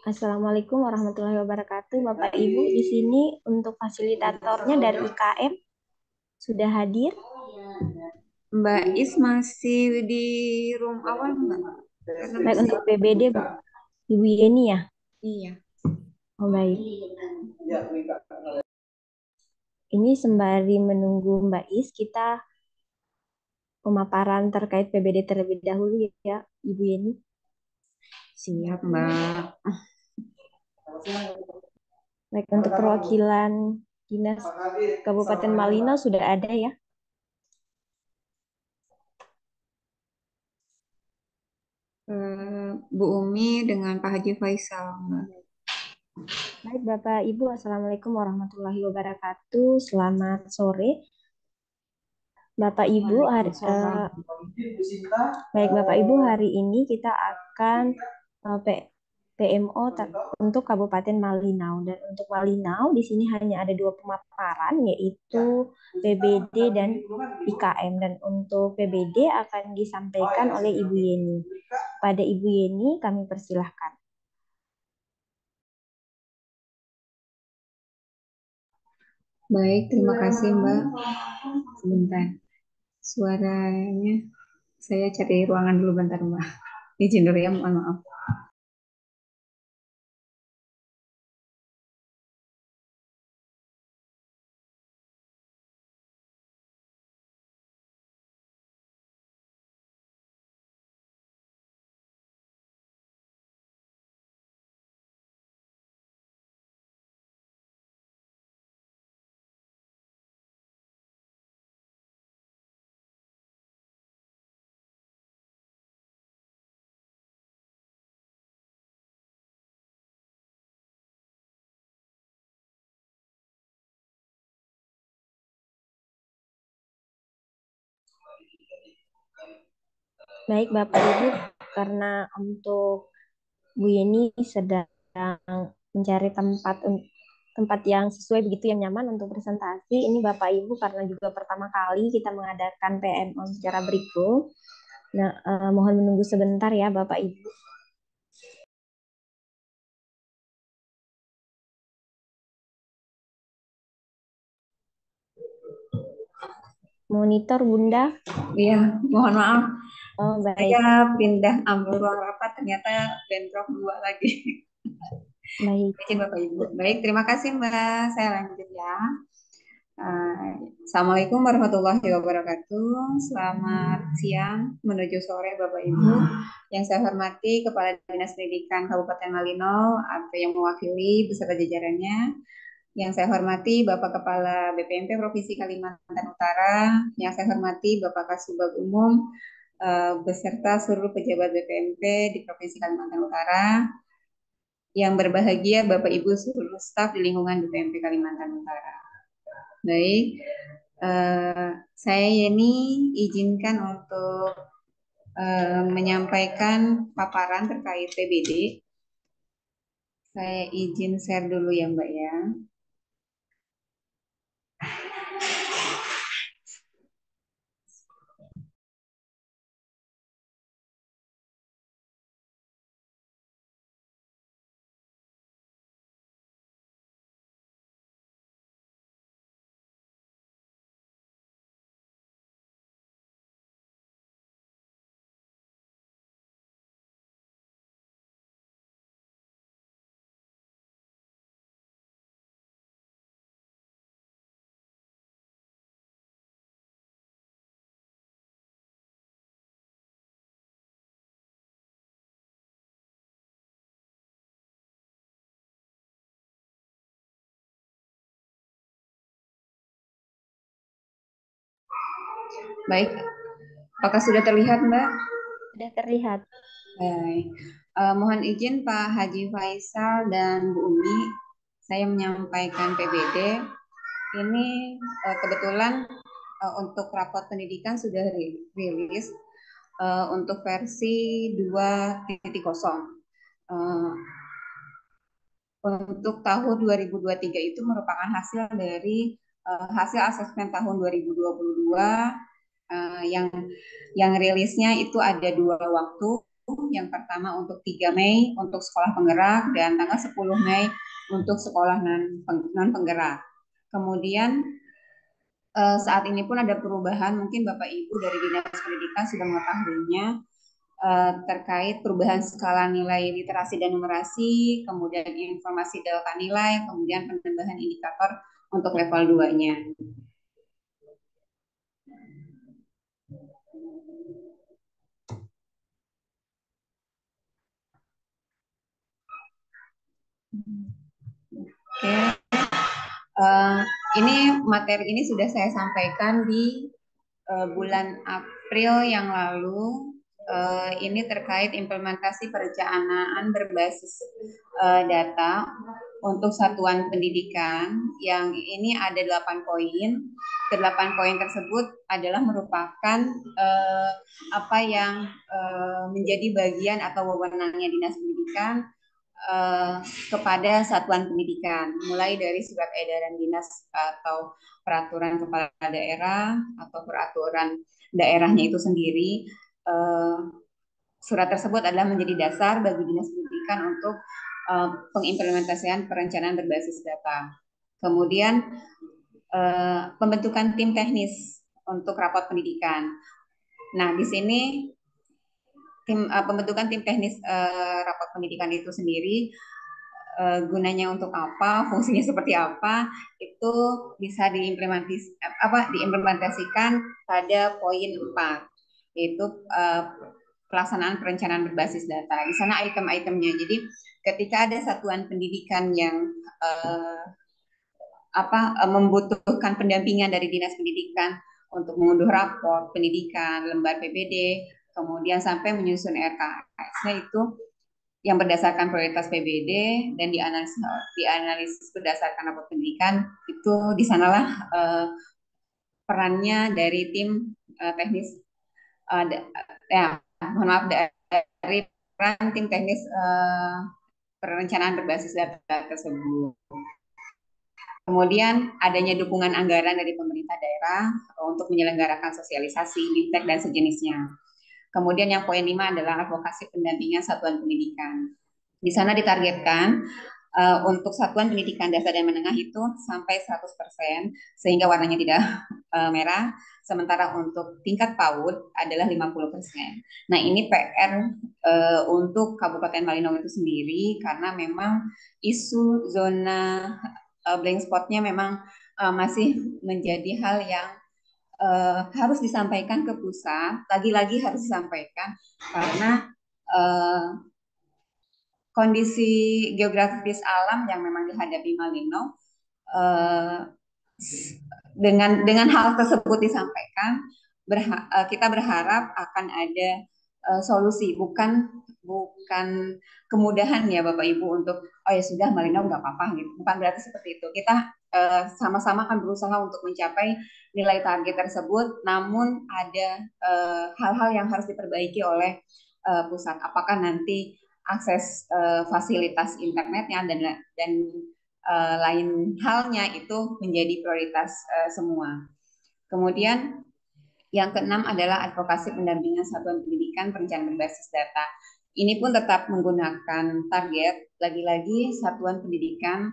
Assalamualaikum warahmatullahi wabarakatuh. Bapak Ibu, di sini untuk fasilitatornya dari IKM sudah hadir. Mbak Is masih di room awal Mbak? Karena Baik masih untuk PBD, Ibu Yeni ya. iya. Oh baik. Ini sembari menunggu Mbak Is, kita pemaparan terkait PBD terlebih dahulu ya, Ibu Yeni. Siap Mbak. Baik untuk perwakilan Dinas Kabupaten Malino sudah ada ya. Bu Umi dengan Pak Haji Faisal Mbak. Baik Bapak Ibu, Assalamualaikum warahmatullahi wabarakatuh. Selamat sore. Bapak Ibu, Waalaikumsalam. baik Bapak Ibu, hari ini kita akan PMO untuk Kabupaten Malinau, dan untuk Malinau di sini hanya ada dua pemaparan, yaitu PBD dan IKM, dan untuk PBD akan disampaikan oleh Ibu Yeni. Pada Ibu Yeni kami persilahkan. Baik, terima kasih Mbak. Sebentar. Suaranya saya cari ruangan dulu bentar Mbak. Izin dulu ya, mohon maaf. Baik Bapak Ibu, karena untuk Bu Yeni sedang mencari tempat yang sesuai, begitu yang nyaman untuk presentasi. Ini Bapak Ibu, karena juga pertama kali kita mengadakan PMO secara berikut. Nah, mohon menunggu sebentar ya Bapak Ibu. Monitor Bunda. Iya, mohon maaf. Oh, Saya baik. pindah ambil ruang rapat, ternyata bentrok dua lagi. Baik. Izin Bapak Ibu. Baik, terima kasih Mbak. Saya lanjut ya. Assalamualaikum warahmatullahi wabarakatuh. Selamat siang menuju sore Bapak Ibu. Yang saya hormati Kepala Dinas Pendidikan Kabupaten Malino atau yang mewakili beserta jajarannya. Yang saya hormati Bapak Kepala BPMP Provinsi Kalimantan Utara. Yang saya hormati Bapak Kasubag Umum beserta seluruh pejabat BPMP di Provinsi Kalimantan Utara. Yang berbahagia Bapak Ibu seluruh staf di lingkungan BPMP Kalimantan Utara. Baik, saya Yeni izinkan untuk menyampaikan paparan terkait PBD. Saya izin share dulu ya Mbak ya. Baik, apakah sudah terlihat Mbak? Sudah terlihat. Baik, mohon izin Pak Haji Faisal dan Bu Umi, saya menyampaikan PBD. Ini kebetulan untuk rapot pendidikan sudah rilis untuk versi 2.0. Uh, untuk tahun 2023 itu merupakan hasil dari hasil asesmen tahun 2022 yang rilisnya itu ada dua waktu. yang pertama untuk 3 Mei untuk sekolah penggerak dan tanggal 10 Mei untuk sekolah non penggerak. Kemudian saat ini pun ada perubahan, mungkin Bapak Ibu dari Dinas Pendidikan sudah mengetahuinya, terkait perubahan skala nilai literasi dan numerasi, kemudian informasi delta nilai, kemudian penambahan indikator untuk level 2-nya. Oke, ini materi ini sudah saya sampaikan di bulan April yang lalu. Ini terkait implementasi perencanaan berbasis data untuk satuan pendidikan yang ini ada 8 poin. Ke-8 poin tersebut adalah merupakan apa yang menjadi bagian atau wewenangnya Dinas Pendidikan kepada satuan pendidikan, mulai dari surat edaran dinas atau peraturan kepala daerah atau peraturan daerahnya itu sendiri. Surat tersebut adalah menjadi dasar bagi dinas pendidikan untuk pengimplementasian perencanaan berbasis data. Kemudian pembentukan tim teknis untuk rapat pendidikan. Nah, di sini pembentukan tim teknis rapat pendidikan itu sendiri gunanya untuk apa, fungsinya seperti apa, itu bisa diimplementasikan pada poin 4, yaitu pelaksanaan perencanaan berbasis data. Di sana item-itemnya. Jadi ketika ada satuan pendidikan yang membutuhkan pendampingan dari dinas pendidikan untuk mengunduh rapor pendidikan, lembar PPD, kemudian sampai menyusun RKS-nya itu yang berdasarkan prioritas PBD dan dianalisis berdasarkan rapor pendidikan, itu di sanalah perannya dari tim teknis mohon maaf, dari peran tim teknis perencanaan berbasis data tersebut. Kemudian adanya dukungan anggaran dari pemerintah daerah untuk menyelenggarakan sosialisasi, bimtek dan sejenisnya. Kemudian yang poin 5 adalah advokasi pendampingan satuan pendidikan. Di sana ditargetkan untuk satuan pendidikan dasar dan menengah itu sampai 100%, sehingga warnanya tidak merah. Sementara untuk tingkat PAUD adalah 50%. Nah, ini PR untuk Kabupaten Malino itu sendiri, karena memang isu zona blank spotnya memang masih menjadi hal yang harus disampaikan ke pusat, lagi-lagi harus disampaikan karena kondisi geografis alam yang memang dihadapi Malino, dengan hal tersebut disampaikan, kita berharap akan ada solusi, bukan kemudahan ya Bapak Ibu untuk oh ya sudah Malino nggak apa-apa gitu, bukan berarti seperti itu. Kita sama-sama akan berusaha untuk mencapai nilai target tersebut, namun ada hal-hal yang harus diperbaiki oleh pusat. Apakah nanti akses fasilitas internetnya dan lain halnya itu menjadi prioritas semua. Kemudian yang keenam adalah advokasi pendampingan satuan pendidikan perencanaan berbasis data. Ini pun tetap menggunakan target, lagi-lagi satuan pendidikan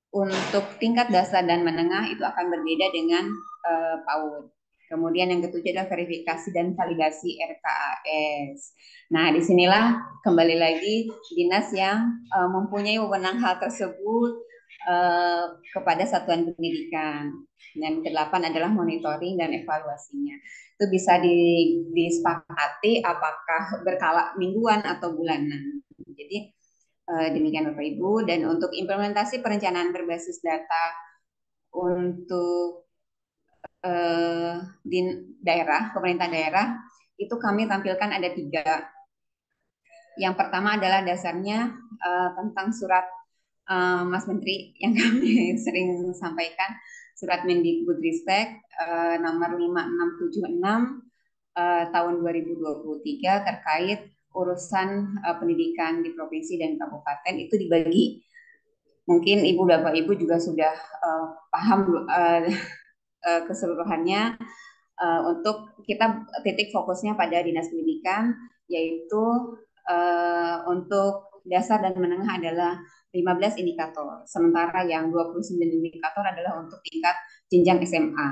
untuk tingkat dasar dan menengah itu akan berbeda dengan PAUD. Kemudian yang ketujuh adalah verifikasi dan validasi RKAS. Nah, disinilah kembali lagi dinas yang mempunyai wewenang hal tersebut kepada satuan pendidikan. Dan kedelapan adalah monitoring dan evaluasinya. Itu bisa disepakati apakah berkala mingguan atau bulanan. Jadi demikian Bapak Ibu. Dan untuk implementasi perencanaan berbasis data untuk di daerah, pemerintah daerah, itu kami tampilkan ada 3. Yang pertama adalah dasarnya tentang surat Mas Menteri yang kami sering sampaikan, surat Mendikbudristek nomor 5676 tahun 2023 terkait urusan pendidikan di provinsi dan kabupaten. Itu dibagi, mungkin Ibu Bapak Ibu juga sudah paham keseluruhannya. untuk kita titik fokusnya pada dinas pendidikan, yaitu untuk dasar dan menengah adalah 15 indikator, sementara yang 29 indikator adalah untuk tingkat jenjang SMA.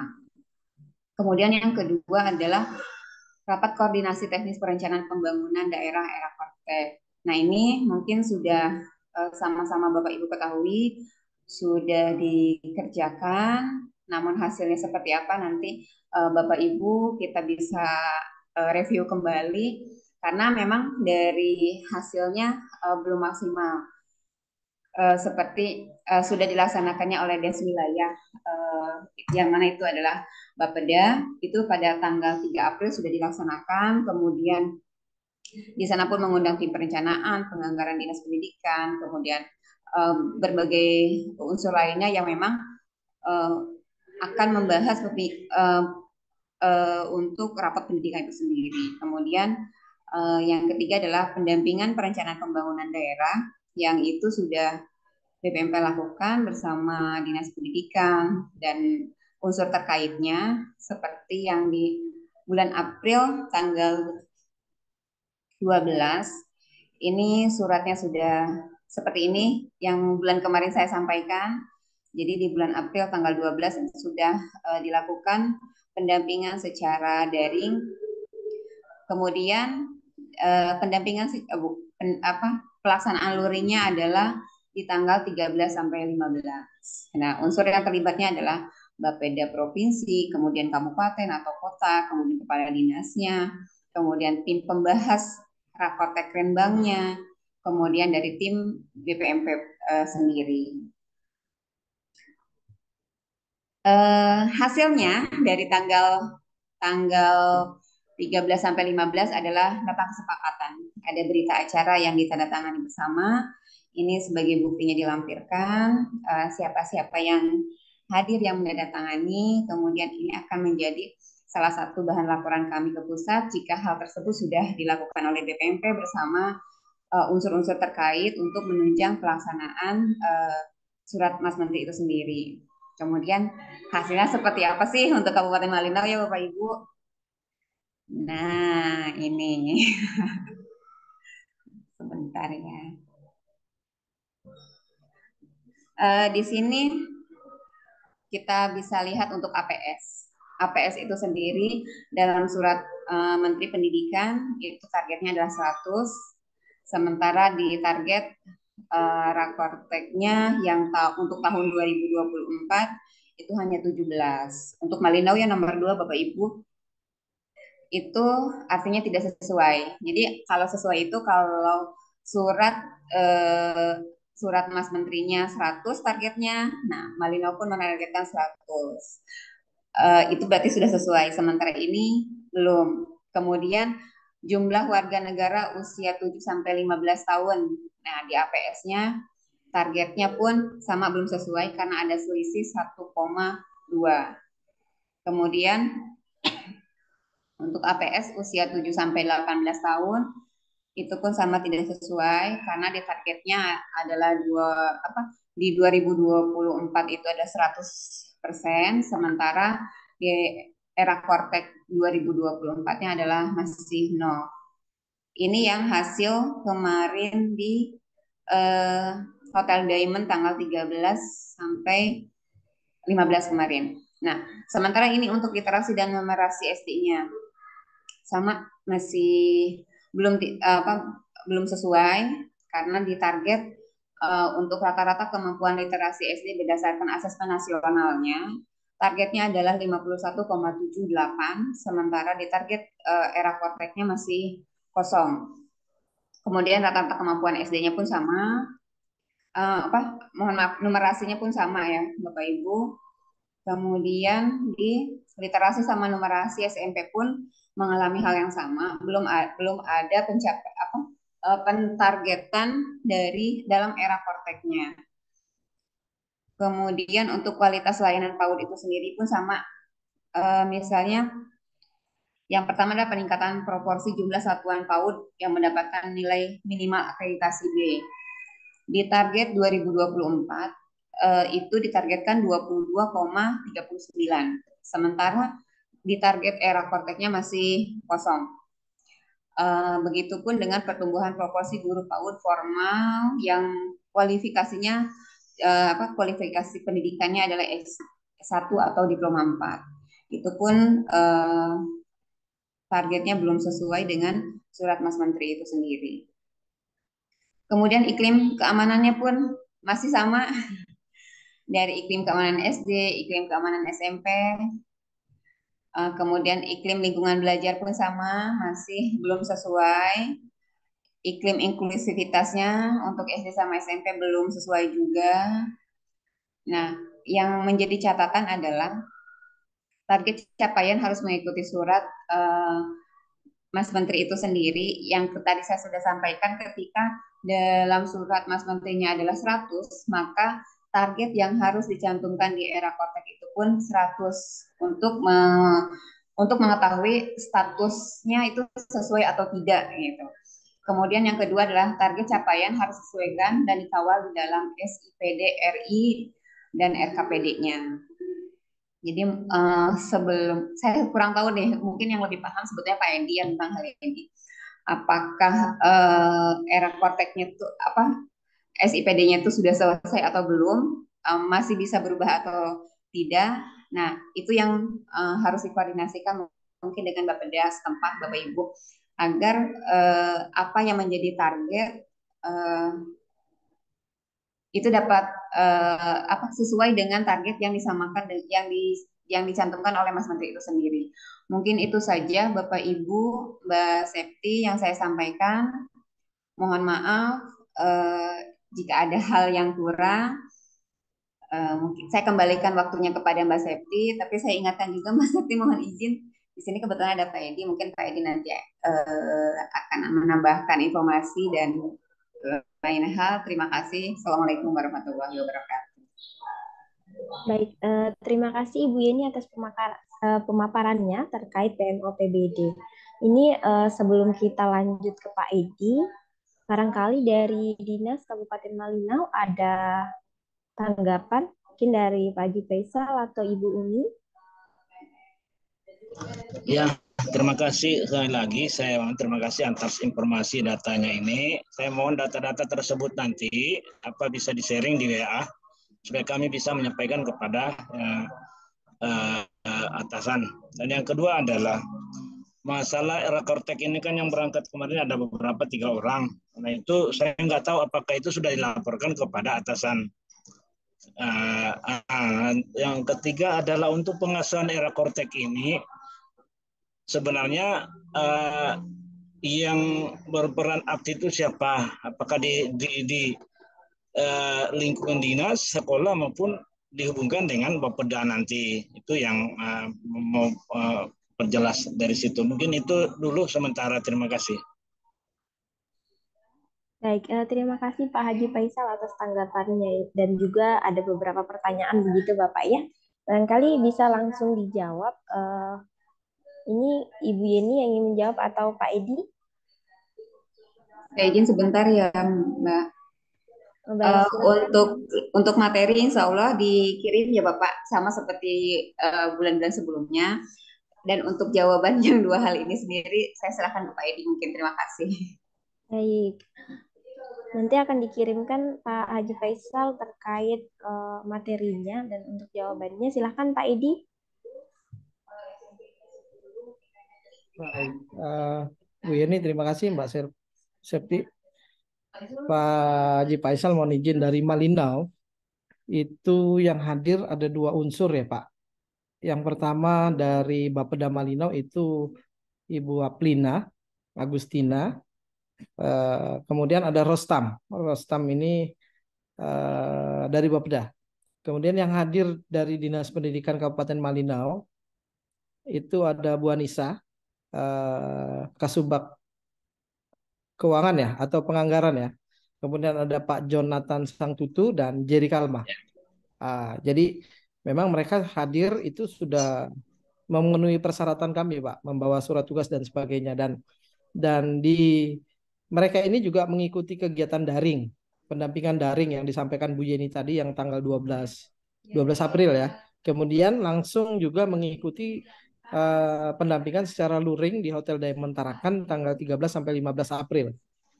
Kemudian yang kedua adalah rapat koordinasi teknis perencanaan pembangunan daerah era Kortek. Nah, ini mungkin sudah sama-sama Bapak Ibu ketahui, sudah dikerjakan, namun hasilnya seperti apa nanti Bapak Ibu kita bisa review kembali, karena memang dari hasilnya belum maksimal. Seperti sudah dilaksanakannya oleh Des Wilayah, yang mana itu adalah Bapeda, itu pada tanggal 3 April sudah dilaksanakan, kemudian di sana pun mengundang tim perencanaan, penganggaran dinas pendidikan, kemudian berbagai unsur lainnya yang memang akan membahas untuk rapat pendidikan itu sendiri. Kemudian yang ketiga adalah pendampingan perencanaan pembangunan daerah, yang itu sudah BPMP lakukan bersama Dinas Pendidikan dan unsur terkaitnya, seperti yang di bulan April tanggal 12. Ini suratnya sudah seperti ini yang bulan kemarin saya sampaikan. Jadi di bulan April tanggal 12 sudah dilakukan pendampingan secara daring. Kemudian pendampingan pelaksanaan lurinya adalah di tanggal 13 sampai 15. Nah, unsur yang terlibatnya adalah Bapeda provinsi, kemudian kabupaten atau kota, kemudian kepala dinasnya, kemudian tim pembahas rakortek renbangnya, kemudian dari tim BPMP sendiri. Hasilnya dari tanggal 13 sampai 15 adalah nota kesepakatan. Ada berita acara yang ditandatangani bersama. Ini sebagai buktinya dilampirkan siapa-siapa yang hadir yang menandatangani. Kemudian ini akan menjadi salah satu bahan laporan kami ke pusat jika hal tersebut sudah dilakukan oleh BPMP bersama unsur-unsur terkait untuk menunjang pelaksanaan surat Mas Menteri itu sendiri. Kemudian hasilnya seperti apa sih untuk Kabupaten Malinau ya Bapak Ibu? Nah, ini sebentar ya. Di sini kita bisa lihat untuk APS. APS itu sendiri dalam surat Menteri Pendidikan itu targetnya adalah 100, sementara di target rakorteknya yang untuk tahun 2024 itu hanya 17. Untuk Malinau yang nomor 2 Bapak Ibu itu artinya tidak sesuai. Jadi kalau sesuai itu kalau surat surat Mas Menterinya 100 targetnya, nah Malinau pun menargetkan 100. Itu berarti sudah sesuai. Sementara ini belum. Kemudian jumlah warga negara usia 7 sampai 15 tahun. Nah, di APS-nya targetnya pun sama belum sesuai karena ada selisih 1,2. Kemudian untuk APS usia 7 sampai 18 tahun itu pun sama tidak sesuai karena di targetnya adalah di 2024 itu ada 100%, sementara di era Kortek 2024-nya adalah masih 0. Ini yang hasil kemarin di Hotel Diamond tanggal 13 sampai 15 kemarin. Nah, sementara ini untuk literasi dan numerasi SD-nya sama masih belum sesuai karena ditarget untuk rata-rata kemampuan literasi SD berdasarkan asesmen nasionalnya targetnya adalah 51,78, sementara di target era Korteknya masih kosong. Kemudian rata-rata kemampuan SD-nya pun sama, mohon maaf, numerasinya pun sama ya Bapak Ibu. Kemudian di literasi sama numerasi SMP pun mengalami hal yang sama, belum ada pentargetan dari dalam era Korteknya. Kemudian untuk kualitas layanan PAUD itu sendiri pun sama, misalnya yang pertama adalah peningkatan proporsi jumlah satuan PAUD yang mendapatkan nilai minimal akreditasi B. Di target 2024 itu ditargetkan 22,39. Sementara di target era Korteknya masih kosong. Begitupun dengan pertumbuhan proporsi guru PAUD formal yang kualifikasinya kualifikasi pendidikannya adalah S1 atau diploma 4. Itu pun targetnya belum sesuai dengan surat Mas Menteri itu sendiri. Kemudian iklim keamanannya pun masih sama, dari iklim keamanan SD, iklim keamanan SMP, kemudian iklim lingkungan belajar pun sama, masih belum sesuai. Iklim inklusivitasnya untuk SD sama SMP belum sesuai juga. Nah, yang menjadi catatan adalah target capaian harus mengikuti surat Mas Menteri itu sendiri yang tadi saya sudah sampaikan, ketika dalam surat Mas Menterinya adalah 100, maka target yang harus dicantumkan di era Kotek itu pun 100 untuk mengetahui statusnya itu sesuai atau tidak gitu. Kemudian yang kedua adalah target capaian harus disesuaikan dan dikawal di dalam SIPD RI dan RKPD-nya. Jadi sebelum saya kurang tahu deh, mungkin yang lebih paham sebetulnya Pak Edi yang tentang hal ini. Apakah era Korteknya itu SIPD-nya itu sudah selesai atau belum, masih bisa berubah atau tidak? Nah, itu yang harus dikoordinasikan mungkin dengan Bapeda setempat, Bapak Ibu, agar apa yang menjadi target itu dapat sesuai dengan target yang disamakan yang dicantumkan oleh Mas Menteri itu sendiri. Mungkin itu saja Bapak Ibu, Mbak Septi yang saya sampaikan. Mohon maaf jika ada hal yang kurang. Mungkin saya kembalikan waktunya kepada Mbak Septi, tapi saya ingatkan juga Mbak Septi mohon izin. Di sini kebetulan ada Pak Edi, mungkin Pak Edi nanti akan menambahkan informasi dan lain hal. Terima kasih. Assalamualaikum warahmatullahi wabarakatuh. Baik, terima kasih Ibu Yeni atas pemaparannya terkait PMO PBD. Ini sebelum kita lanjut ke Pak Edi, barangkali dari Dinas Kabupaten Malinau ada tanggapan mungkin dari Pak Haji Faisal atau Ibu Umi. Ya, terima kasih sekali lagi. Saya terima kasih atas informasi datanya ini. Saya mohon data-data tersebut nanti bisa di-sharing di WA supaya kami bisa menyampaikan kepada atasan. Dan yang kedua adalah masalah era Kortek ini kan yang berangkat kemarin ada beberapa 3 orang. Nah itu saya nggak tahu apakah itu sudah dilaporkan kepada atasan. Yang ketiga adalah untuk pengasuhan era Kortek ini sebenarnya yang berperan aktif itu siapa? Apakah di lingkungan dinas, sekolah maupun dihubungkan dengan Bapeda nanti? Itu yang mau perjelas dari situ. Mungkin itu dulu sementara. Terima kasih. Baik, terima kasih Pak Haji Faisal atas tanggapannya dan juga ada beberapa pertanyaan begitu Bapak ya. Barangkali bisa langsung dijawab. Ini Ibu Yeni yang ingin menjawab atau Pak Edi? Saya izin sebentar ya Mbak. Untuk materi insya Allah dikirim ya Bapak, sama seperti bulan-bulan sebelumnya. Dan untuk jawaban yang 2 hal ini sendiri saya serahkan ke Pak Edi mungkin. Terima kasih. Baik, nanti akan dikirimkan Pak Haji Faisal terkait materinya, dan untuk jawabannya silahkan Pak Edi. Baik, Bu Yeni terima kasih Mbak Septi. Pak Haji Faisal mohon izin, dari Malinau itu yang hadir ada 2 unsur ya Pak. Yang pertama dari Bapeda Malinau itu Ibu Aplina Agustina. Kemudian ada Rostam. Rostam ini dari Bapeda. Kemudian yang hadir dari Dinas Pendidikan Kabupaten Malinau itu ada Bu Anissa, Kasubag Keuangan ya atau Penganggaran ya. Kemudian ada Pak Jonathan Sangtutu dan Jerry Kalma. Jadi memang mereka hadir itu sudah memenuhi persyaratan kami Pak, membawa surat tugas dan sebagainya, dan di mereka ini juga mengikuti kegiatan daring, pendampingan daring yang disampaikan Bu Yeni tadi yang tanggal 12 April ya. Kemudian langsung juga mengikuti pendampingan secara luring di Hotel Diamond Tarakan tanggal 13 sampai 15 April.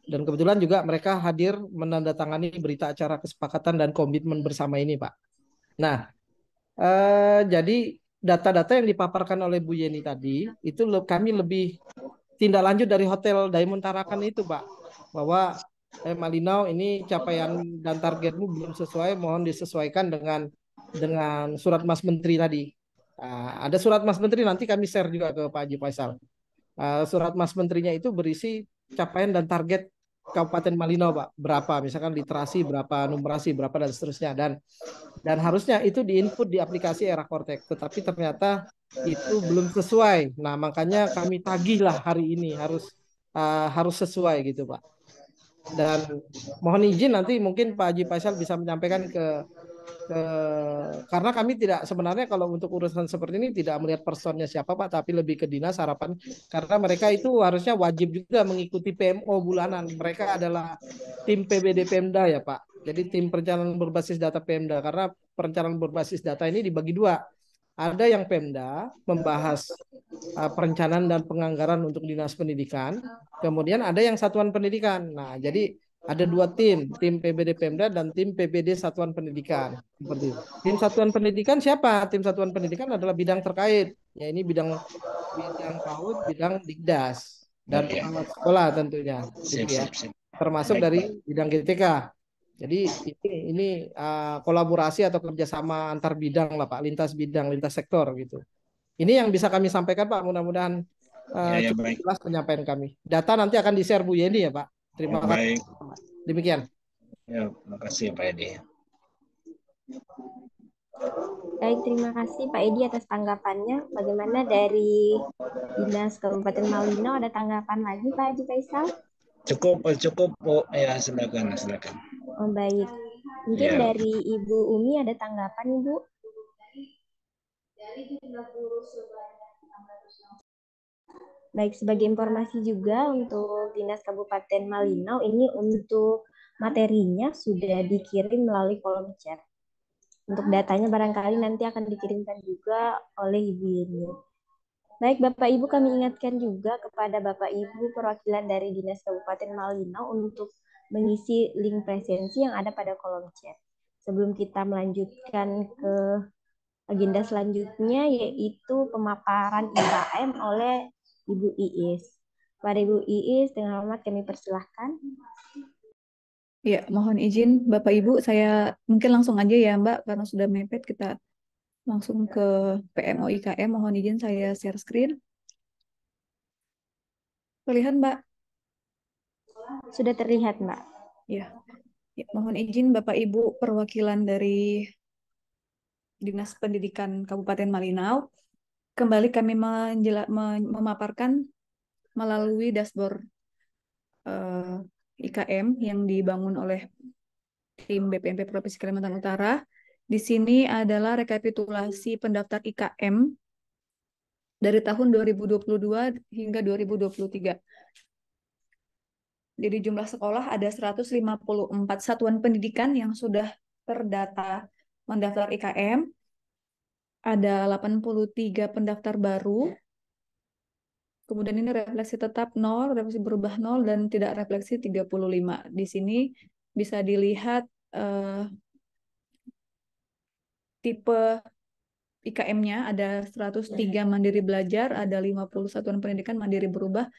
Dan kebetulan juga mereka hadir menandatangani berita acara kesepakatan dan komitmen bersama ini, Pak. Nah, jadi data-data yang dipaparkan oleh Bu Yeni tadi itu kami lebih tindak lanjut dari Hotel Diamond Tarakan itu, Pak, bahwa Malinau ini capaian dan targetmu belum sesuai, mohon disesuaikan dengan surat Mas Menteri tadi. Ada surat Mas Menteri, nanti kami share juga ke Pak Haji Faisal. Surat Mas Menterinya itu berisi capaian dan target Kabupaten Malinau, Pak. Berapa, misalkan literasi, berapa, numerasi, berapa, dan seterusnya. Dan harusnya itu diinput di aplikasi Era Kortek. Tetapi ternyata itu belum sesuai. Nah, makanya kami tagihlah hari ini harus sesuai gitu, Pak. Dan mohon izin nanti mungkin Pak Haji Faisal bisa menyampaikan ke karena kami tidak sebenarnya kalau untuk urusan seperti ini tidak melihat personnya siapa Pak, tapi lebih ke dinas harapan karena mereka itu harusnya wajib juga mengikuti PMO bulanan. Mereka adalah tim PBD Pemda ya Pak. Jadi tim perencanaan berbasis data Pemda karena perencanaan berbasis data ini dibagi dua. Ada yang Pemda membahas perencanaan dan penganggaran untuk dinas pendidikan. Kemudian ada yang satuan pendidikan. Nah, jadi ada dua tim PBD Pemda dan tim PBD Satuan Pendidikan. Seperti itu. Tim Satuan Pendidikan siapa? Tim Satuan Pendidikan adalah bidang terkait. Ya ini bidang PAUD, bidang Dikdas dan pengawas sekolah tentunya. Gitu ya. Termasuk dari bidang GTK. Jadi ini kolaborasi atau kerjasama antar bidang lah Pak, lintas bidang, lintas sektor gitu. Ini yang bisa kami sampaikan Pak, mudah-mudahan cukup jelas penyampaian kami. Data nanti akan di-share Bu Yeni ya Pak. Terima kasih. Demikian. Ya, terima kasih Pak Edi. Baik, terima kasih Pak Edi atas tanggapannya. Bagaimana dari Dinas Kabupaten Malinau, ada tanggapan lagi Pak Haji Faisal? Cukup. Oh, ya, silakan. Oh, baik. Mungkin Ya. dari Ibu Umi ada tanggapan, Ibu? Baik, sebagai informasi juga untuk Dinas Kabupaten Malinau, ini untuk materinya sudah dikirim melalui kolom chat. Untuk datanya barangkali nanti akan dikirimkan juga oleh Ibu Yeni. Baik, Bapak Ibu, kami ingatkan juga kepada Bapak Ibu perwakilan dari Dinas Kabupaten Malinau untuk mengisi link presensi yang ada pada kolom chat. Sebelum kita melanjutkan ke agenda selanjutnya, yaitu pemaparan IKM oleh Ibu Iis. Kepada Ibu Iis, dengan hormat kami persilahkan. Ya, mohon izin Bapak Ibu, saya mungkin langsung aja ya Mbak, karena sudah mepet kita langsung ke PMO IKM. Mohon izin saya share screen. Terlihat Mbak? Sudah terlihat Mbak. Ya, mohon izin Bapak Ibu perwakilan dari Dinas Pendidikan Kabupaten Malinau. Kembali kami memaparkan melalui dashboard IKM yang dibangun oleh tim BPMP Provinsi Kalimantan Utara. Di sini adalah rekapitulasi pendaftar IKM dari tahun 2022 hingga 2023. Jadi jumlah sekolah ada 154 satuan pendidikan yang sudah terdata mendaftar IKM. Ada 83 pendaftar baru. Kemudian ini refleksi tetap 0, refleksi berubah 0, dan tidak refleksi 35. Di sini bisa dilihat tipe IKM-nya ada 103 mandiri belajar, ada 50 satuan pendidikan mandiri berubah,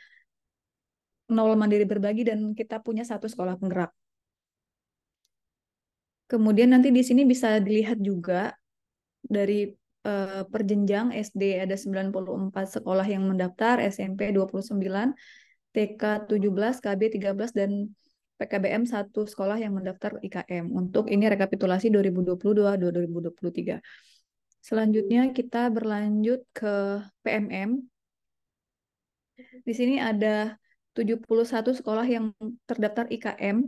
0 mandiri berbagi, dan kita punya 1 sekolah penggerak. Kemudian nanti di sini bisa dilihat juga dari perjenjang SD ada 94 sekolah yang mendaftar, SMP 29, TK 17, KB 13, dan PKBM 1 sekolah yang mendaftar IKM. Untuk ini rekapitulasi 2022-2023. Selanjutnya kita berlanjut ke PMM. Di sini ada 71 sekolah yang terdaftar IKM.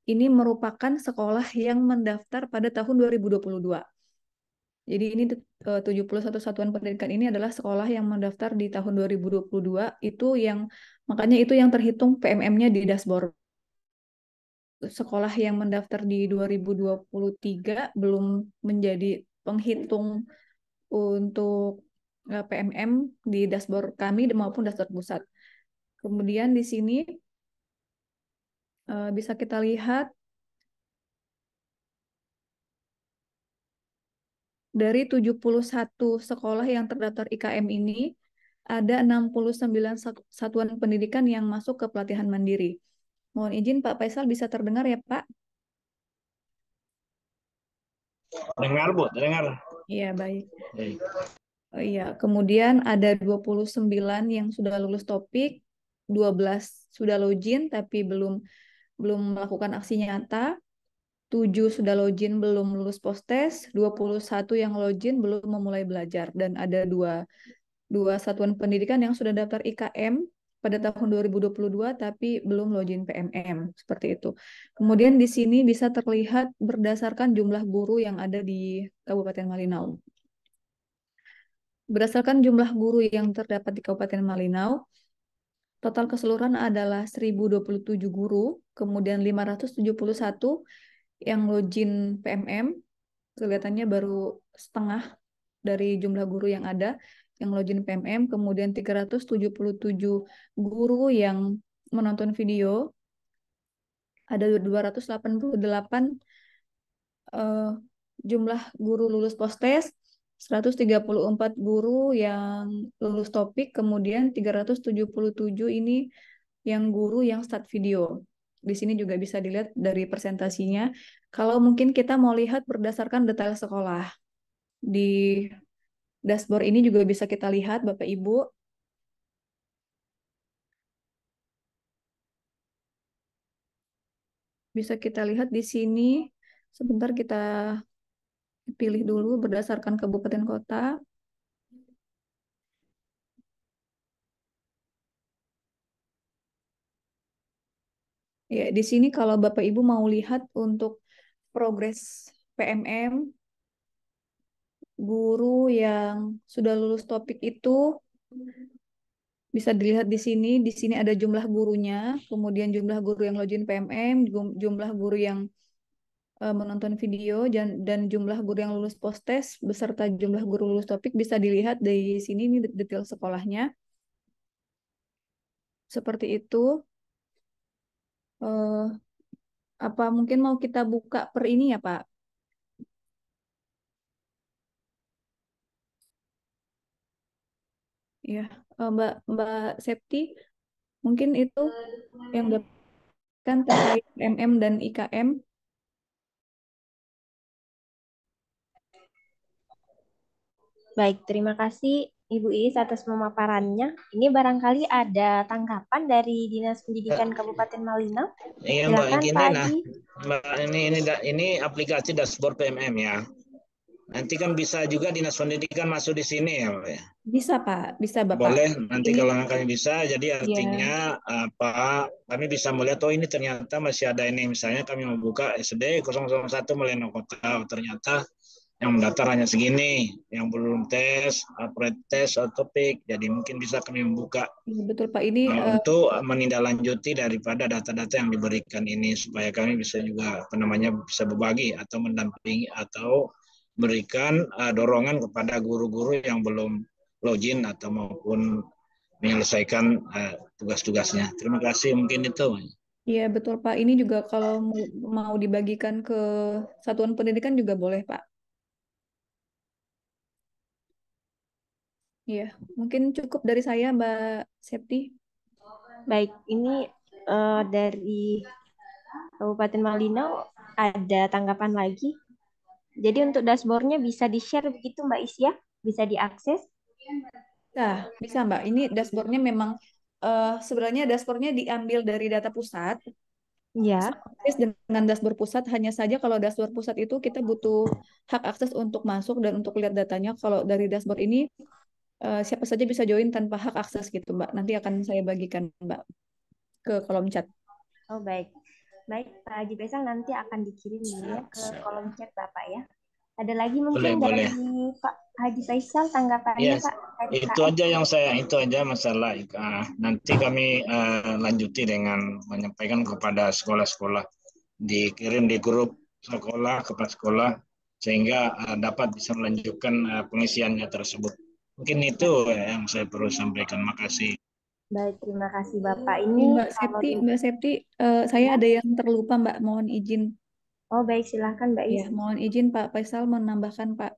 Ini merupakan sekolah yang mendaftar pada tahun 2022. Jadi ini 71 satuan pendidikan ini adalah sekolah yang mendaftar di tahun 2022, makanya itu yang terhitung PMM-nya di dashboard. Sekolah yang mendaftar di 2023 belum menjadi penghitung untuk PMM di dashboard kami maupun dashboard pusat. Kemudian di sini bisa kita lihat dari 71 sekolah yang terdaftar IKM ini, ada 69 satuan pendidikan yang masuk ke pelatihan mandiri. Mohon izin Pak Faisal, bisa terdengar ya Pak? Dengar Bu, dengar. Iya, baik. Baik. Iya, kemudian ada 29 yang sudah lulus topik, 12 sudah login tapi belum belum melakukan aksi nyata, 7 sudah login belum lulus postes, 21 yang login belum memulai belajar, dan ada dua satuan pendidikan yang sudah daftar IKM pada tahun 2022 tapi belum login PMM, seperti itu. Kemudian di sini bisa terlihat berdasarkan jumlah guru yang ada di Kabupaten Malinau. Berdasarkan jumlah guru yang terdapat di Kabupaten Malinau, total keseluruhan adalah 1027 guru, kemudian 571 yang login PMM, kelihatannya baru setengah dari jumlah guru yang ada yang login PMM, kemudian 377 guru yang menonton video, ada 288 jumlah guru lulus postes, 134 guru yang lulus topik, kemudian 377 ini yang guru yang start video. Di sini juga bisa dilihat dari presentasinya. Kalau mungkin kita mau lihat berdasarkan detail sekolah, di dashboard ini juga bisa kita lihat, Bapak Ibu. Bisa kita lihat di sini. Sebentar kita pilih dulu berdasarkan kabupaten kota. Ya, di sini kalau Bapak Ibu mau lihat untuk progres PMM, guru yang sudah lulus topik itu bisa dilihat di sini. Di sini ada jumlah gurunya, kemudian jumlah guru yang login PMM, jumlah guru yang menonton video, dan jumlah guru yang lulus postes beserta jumlah guru lulus topik bisa dilihat di sini. Ini detail sekolahnya. Seperti itu. Apa mungkin mau kita buka per ini ya Pak? Ya, Mbak Mbak Septi, mungkin itu yang kan terkait MM dan IKM. Baik, terima kasih Ibu Iis atas pemaparannya. Ini barangkali ada tanggapan dari Dinas Pendidikan Kabupaten Malinau. Iya Mbak, Silakan gini Pak nah, Haji. Mbak, ini aplikasi dashboard PMM ya. Nanti kan bisa juga Dinas Pendidikan masuk di sini ya Mbak ya. Bisa Pak, bisa Bapak. Boleh, nanti Ini kalau kami bisa, jadi ya, artinya apa? Kami bisa melihat, oh ini ternyata masih ada ini, misalnya kami membuka SD 001 Malino Kota, ternyata yang mendaftar hanya segini, yang belum tes, pre-tes, topik, jadi mungkin bisa kami membuka betul Pak. Ini untuk menindaklanjuti daripada data-data yang diberikan ini, supaya kami bisa juga apa namanya bisa berbagi atau mendampingi atau berikan dorongan kepada guru-guru yang belum login atau maupun menyelesaikan tugas-tugasnya. Terima kasih, mungkin itu. iya betul Pak. Ini juga kalau mau dibagikan ke satuan pendidikan juga boleh Pak. Iya, mungkin cukup dari saya Mbak Septi. Baik, ini dari Kabupaten Malinau ada tanggapan lagi. Jadi untuk dashboardnya bisa di-share begitu Mbak Is ya? Bisa diakses? Nah, bisa Mbak. Ini dashboardnya memang sebenarnya dashboardnya diambil dari data pusat. Ya. Akses dengan dashboard pusat, hanya saja kalau dashboard pusat itu kita butuh hak akses untuk masuk dan untuk lihat datanya. Kalau dari dashboard ini siapa saja bisa join tanpa hak akses gitu Mbak. Nanti akan saya bagikan Mbak ke kolom chat. Oh baik. Baik Pak Haji Faisal, nanti akan dikirim ya ke kolom chat Bapak ya. Ada lagi mungkin dari Pak Haji Faisal tanggapannya Yes, Pak? itu aja yang itu aja masalah. Nanti kami lanjuti dengan menyampaikan kepada sekolah-sekolah, dikirim di grup sekolah, kepala sekolah, sehingga dapat bisa melanjutkan pengisiannya tersebut. Mungkin itu yang saya perlu sampaikan. Makasih. Baik, terima kasih Bapak. Ini Ini Mbak kalau Septi, Mbak Septi, saya ada yang terlupa Mbak, mohon izin. Oh, baik, silahkan Mbak Ya, Is. mohon izin Pak Faisal menambahkan Pak.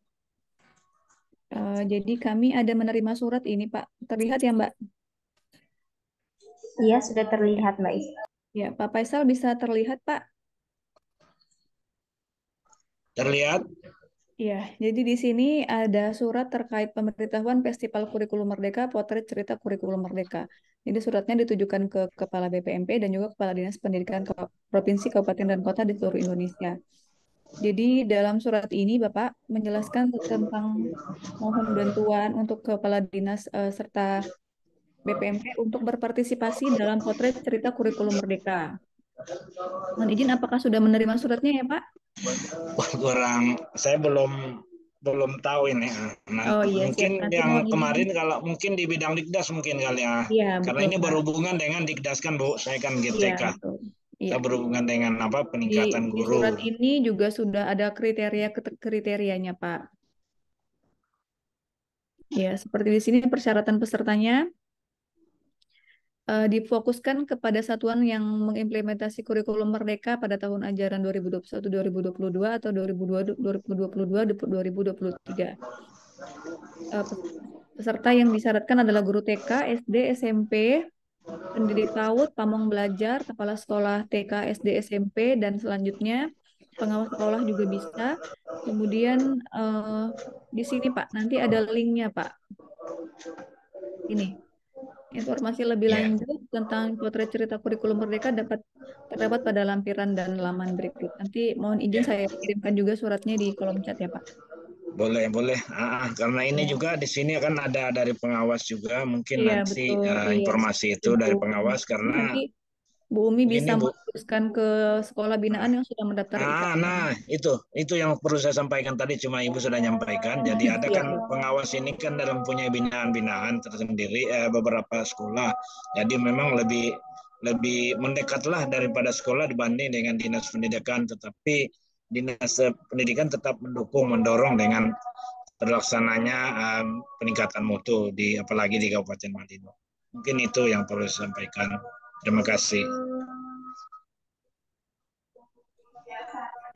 Jadi kami ada menerima surat ini Pak. Terlihat ya Mbak? Iya, sudah terlihat Mbak Is. Ya, Pak Faisal bisa terlihat Pak? Terlihat? Ya, jadi di sini ada surat terkait pemberitahuan Festival Kurikulum Merdeka, Potret Cerita Kurikulum Merdeka. Jadi suratnya ditujukan ke Kepala BPMP dan juga Kepala Dinas Pendidikan Provinsi, Kabupaten, dan Kota di seluruh Indonesia. Jadi dalam surat ini Bapak menjelaskan tentang mohon bantuan untuk Kepala Dinas serta BPMP untuk berpartisipasi dalam potret cerita kurikulum Merdeka. Mohon izin apakah sudah menerima suratnya ya Pak? Saya belum tahu ini. Nah, Oh iya siap. mungkin Nanti yang mohon izin. kemarin kalau mungkin di bidang Dikdas mungkin kali ya. Iya Karena betul ini Pak. berhubungan dengan Dikdas kan Bu, saya kan Iya GTK. betul. Iya. Saya berhubungan dengan apa Di, peningkatan di guru. surat ini juga sudah ada kriterianya Pak. Ya seperti di sini persyaratan pesertanya difokuskan kepada satuan yang mengimplementasi kurikulum Merdeka pada tahun ajaran 2021-2022 atau 2022-2023. Peserta yang disyaratkan adalah guru TK, SD, SMP, pendidik PAUD, pamong belajar, kepala sekolah TK, SD, SMP, dan selanjutnya pengawas sekolah juga bisa. Kemudian di sini Pak, nanti ada linknya Pak. Ini. Informasi lebih Ya, lanjut tentang potret cerita kurikulum Merdeka terdapat pada lampiran dan laman berikut. Nanti mohon izin saya kirimkan juga suratnya di kolom chat ya Pak. boleh. Karena ini Ya. juga di sini kan ada dari pengawas juga. Mungkin Iya nanti betul, iya. informasi itu Bu dari Umi. pengawas karena Nanti Bu Umi bisa ini Bu. meneruskan ke sekolah binaan yang sudah mendaftar IKM. Nah, itu yang perlu saya sampaikan tadi, cuma Ibu sudah nyampaikan. Jadi ada Siap. kan pengawas ini kan dalam punya binaan-binaan tersendiri beberapa sekolah. Jadi memang lebih mendekatlah daripada sekolah dibanding dengan dinas pendidikan. Tetapi dinas pendidikan tetap mendorong dengan terlaksananya peningkatan mutu apalagi di Kabupaten Malino. Mungkin itu yang perlu saya sampaikan. Terima kasih.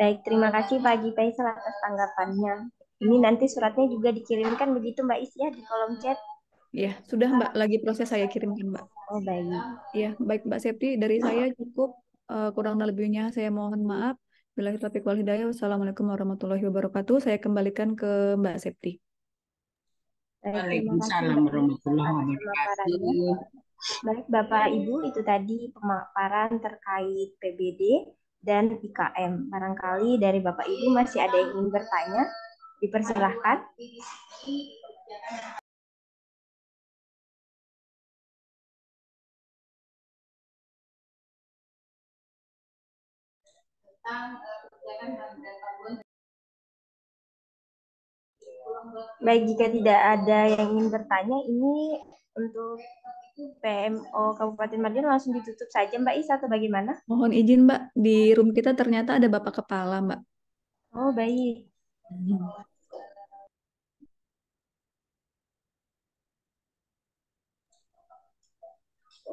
Baik, terima kasih Pak Haji Faisal atas tanggapannya. Ini nanti suratnya juga dikirimkan begitu Mbak Is ya di kolom chat. Ya, sudah Mbak, lagi proses saya kirimkan Mbak. Oh, baik. Ya, baik Mbak Septi, dari saya cukup. Kurang lebihnya saya mohon maaf. Billahi taufiq wal hidayah. Wassalamualaikum warahmatullahi wabarakatuh. Saya kembalikan ke Mbak Septi. Baik, terima kasih Waalaikumsalam Mbak Is warahmatullahi atas wabarakatuh. pemaparannya. Baik, Bapak Ibu, itu tadi pemaparan terkait PBD dan IKM. Barangkali dari Bapak Ibu masih ada yang ingin bertanya, dipersilahkan. Baik, jika tidak ada yang ingin bertanya, ini untuk PMO Kabupaten Madiun langsung ditutup saja Mbak Is atau bagaimana? Mohon izin Mbak, di room kita ternyata ada Bapak Kepala Mbak. Oh, baik.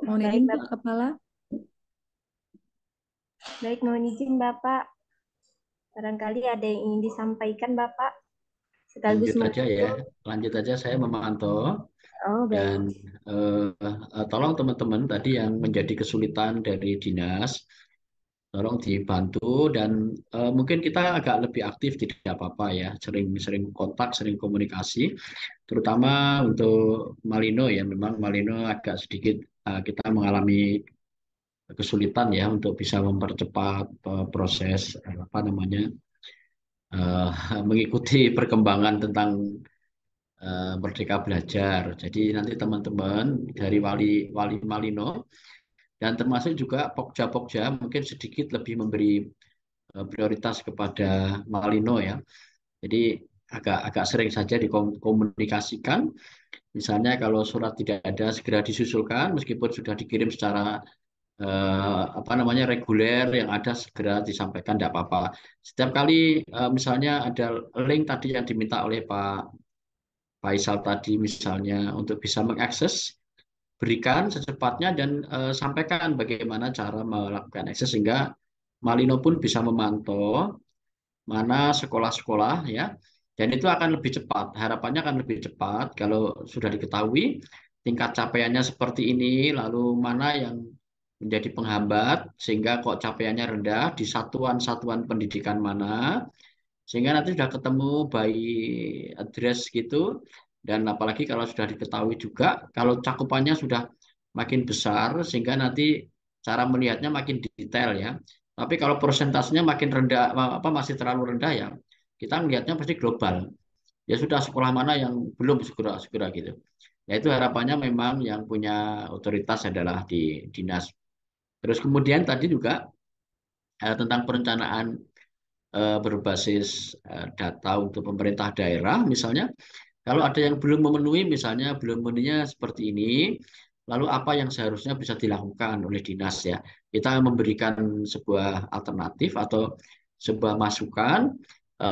Mohon izin Pak Kepala. Baik, mohon izin Bapak. Barangkali ada yang ingin disampaikan Bapak. Sekaligus Lanjut aja saya memantau. Oh, baik. Dan tolong teman-teman tadi yang menjadi kesulitan dari dinas, tolong dibantu dan mungkin kita agak lebih aktif, tidak apa-apa ya, sering kontak, sering komunikasi, terutama untuk Malino ya, memang Malino agak sedikit kita mengalami kesulitan ya untuk bisa mempercepat proses apa namanya mengikuti perkembangan tentang Merdeka Belajar. Jadi nanti teman-teman dari wali Malino dan termasuk juga Pokja-Pokja mungkin sedikit lebih memberi prioritas kepada Malino ya. Jadi agak sering saja dikomunikasikan. Misalnya kalau surat tidak ada segera disusulkan meskipun sudah dikirim secara apa namanya reguler yang ada segera disampaikan, tidak apa-apa. Setiap kali misalnya ada link tadi yang diminta oleh Pak Faisal tadi misalnya untuk bisa mengakses, berikan secepatnya dan sampaikan bagaimana cara melakukan akses sehingga Malino pun bisa memantau mana sekolah-sekolah ya. Dan itu akan lebih cepat. Harapannya akan lebih cepat kalau sudah diketahui tingkat capaiannya seperti ini, lalu mana yang menjadi penghambat sehingga kok capaiannya rendah di satuan-satuan pendidikan mana, sehingga nanti sudah ketemu by address gitu. Dan apalagi kalau sudah diketahui juga kalau cakupannya sudah makin besar sehingga nanti cara melihatnya makin detail ya. Tapi kalau persentasenya makin rendah apa masih terlalu rendah ya, kita melihatnya pasti global. Ya sudah sekolah mana yang belum segera gitu. Ya itu harapannya memang yang punya otoritas adalah di dinas. Terus kemudian tadi juga tentang perencanaan berbasis data untuk pemerintah daerah misalnya, kalau ada yang belum memenuhi misalnya belum memenuhinya seperti ini, lalu apa yang seharusnya bisa dilakukan oleh dinas ya, kita memberikan sebuah alternatif atau sebuah masukan,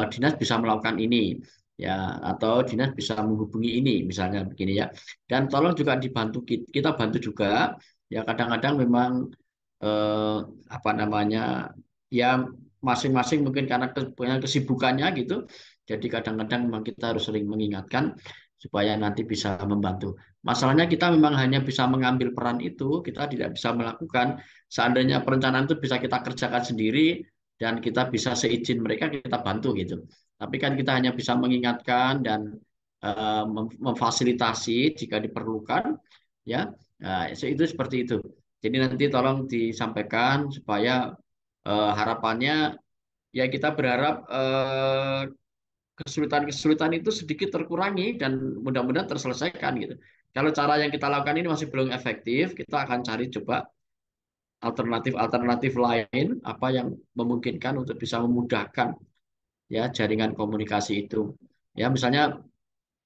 dinas bisa melakukan ini ya, atau dinas bisa menghubungi ini misalnya begini ya, dan tolong juga dibantu, kita bantu juga ya, kadang-kadang memang eh, apa namanya ya, masing-masing mungkin karena punya kesibukannya gitu. Jadi kadang-kadang memang kita harus sering mengingatkan supaya nanti bisa membantu. Masalahnya kita memang hanya bisa mengambil peran itu, kita tidak bisa melakukan. Seandainya perencanaan itu bisa kita kerjakan sendiri dan kita bisa seizin mereka kita bantu gitu. Tapi kan kita hanya bisa mengingatkan dan memfasilitasi jika diperlukan ya. Nah, itu seperti itu. Jadi nanti tolong disampaikan supaya harapannya ya kita berharap kesulitan-kesulitan itu sedikit terkurangi dan mudah-mudahan terselesaikan gitu. Kalau cara yang kita lakukan ini masih belum efektif, kita akan cari coba alternatif-alternatif lain apa yang memungkinkan untuk bisa memudahkan ya jaringan komunikasi itu. Ya misalnya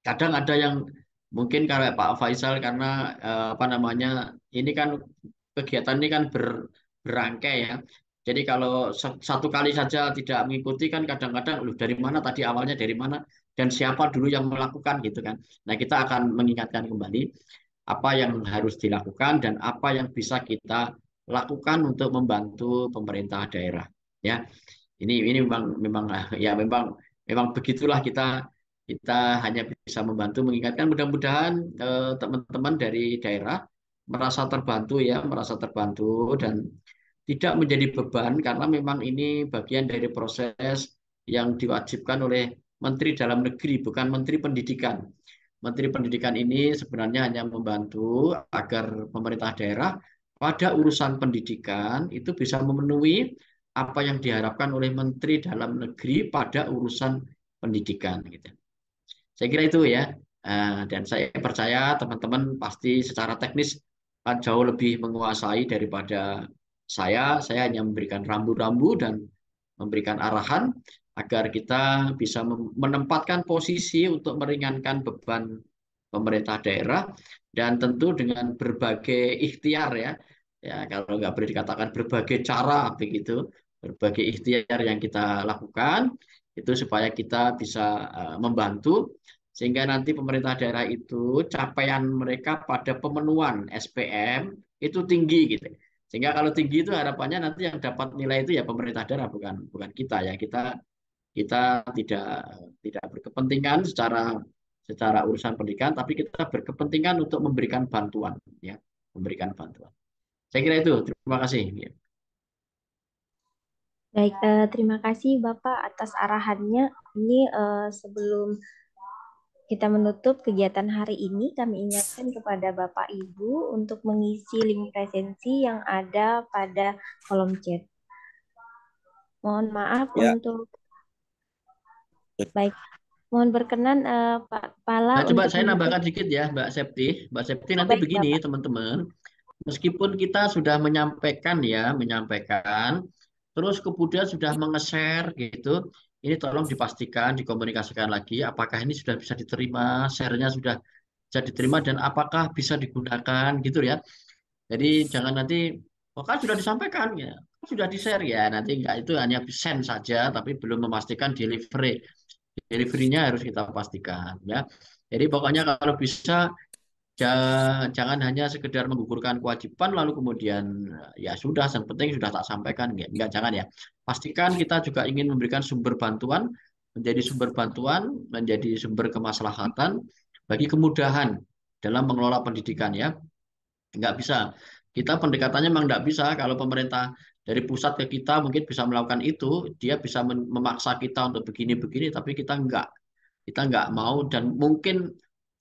kadang ada yang mungkin kayak Pak Faisal karena apa namanya ini kan kegiatan ini kan berangkai ya. Jadi kalau satu kali saja tidak mengikuti kan kadang-kadang loh dari mana tadi awalnya dari mana dan siapa dulu yang melakukan gitu kan. Nah, kita akan mengingatkan kembali apa yang harus dilakukan dan apa yang bisa kita lakukan untuk membantu pemerintah daerah. Ya, ini memang ya memang begitulah kita hanya bisa membantu mengingatkan, mudah-mudahan teman-teman dari daerah merasa terbantu dan tidak menjadi beban karena memang ini bagian dari proses yang diwajibkan oleh Menteri Dalam Negeri, bukan Menteri Pendidikan. Menteri Pendidikan ini sebenarnya hanya membantu agar pemerintah daerah pada urusan pendidikan itu bisa memenuhi apa yang diharapkan oleh Menteri Dalam Negeri pada urusan pendidikan. Gitu. Saya kira itu ya. Dan saya percaya teman-teman pasti secara teknis jauh lebih menguasai daripada saya. Saya hanya memberikan rambu-rambu dan memberikan arahan agar kita bisa menempatkan posisi untuk meringankan beban pemerintah daerah dan tentu dengan berbagai ikhtiar ya. Ya, kalau nggak boleh dikatakan berbagai cara begitu, berbagai ikhtiar yang kita lakukan itu supaya kita bisa membantu sehingga nanti pemerintah daerah itu capaian mereka pada pemenuhan SPM itu tinggi gitu. Sehingga kalau tinggi itu harapannya nanti yang dapat nilai itu ya pemerintah daerah bukan bukan kita ya. Kita tidak berkepentingan secara urusan pendidikan tapi kita berkepentingan untuk memberikan bantuan ya, memberikan bantuan. Saya kira itu. Terima kasih. Ya. Baik, terima kasih Bapak atas arahannya. Ini sebelum kita menutup kegiatan hari ini, kami ingatkan kepada Bapak Ibu untuk mengisi link presensi yang ada pada kolom chat. Mohon maaf Ya. untuk baik. Mohon berkenan Pak Pala Nah, coba untuk saya menutup. nambahkan sedikit ya, Mbak Septi. Mbak Septi nanti Baik, begini, Bapak. teman-teman. Meskipun kita sudah menyampaikan, terus kemudian sudah menge-share gitu, ini tolong dipastikan, dikomunikasikan lagi, apakah ini sudah bisa diterima, share-nya sudah bisa diterima, dan apakah bisa digunakan gitu ya. Jadi jangan nanti, oh kan sudah disampaikan ya, sudah di-share ya, nanti enggak itu hanya send saja, tapi belum memastikan delivery. Delivery-nya harus kita pastikan ya. Jadi pokoknya kalau bisa jangan hanya sekedar menggugurkan kewajiban lalu kemudian ya sudah yang penting sudah tak sampaikan enggak jangan ya. Pastikan kita juga ingin memberikan sumber bantuan, menjadi sumber kemaslahatan bagi kemudahan dalam mengelola pendidikan ya. Nggak bisa. Kita pendekatannya memang nggak bisa. Kalau pemerintah dari pusat ke kita mungkin bisa melakukan itu, dia bisa memaksa kita untuk begini-begini, tapi kita nggak mau dan mungkin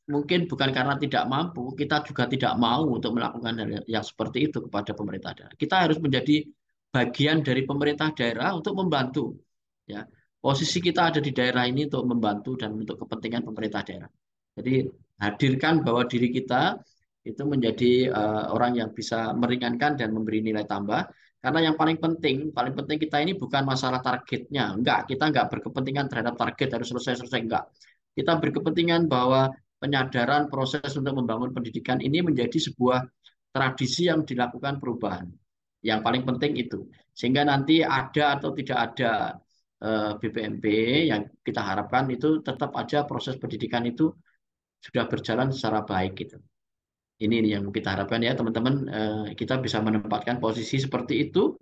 mungkin bukan karena tidak mampu, kita juga tidak mau untuk melakukan hal yang seperti itu kepada pemerintah daerah. Kita harus menjadi bagian dari pemerintah daerah untuk membantu. Ya, posisi kita ada di daerah ini untuk membantu dan untuk kepentingan pemerintah daerah. Jadi hadirkan bahwa diri kita itu menjadi orang yang bisa meringankan dan memberi nilai tambah. Karena yang paling penting kita ini bukan masalah targetnya. Enggak, kita enggak berkepentingan terhadap target harus selesai-selesai, enggak. Kita berkepentingan bahwa penyadaran proses untuk membangun pendidikan ini menjadi sebuah tradisi yang dilakukan perubahan. Yang paling penting itu. Sehingga nanti ada atau tidak ada BPMP yang kita harapkan itu tetap aja proses pendidikan itu sudah berjalan secara baik gitu. Ini yang kita harapkan ya teman-teman, kita bisa menempatkan posisi seperti itu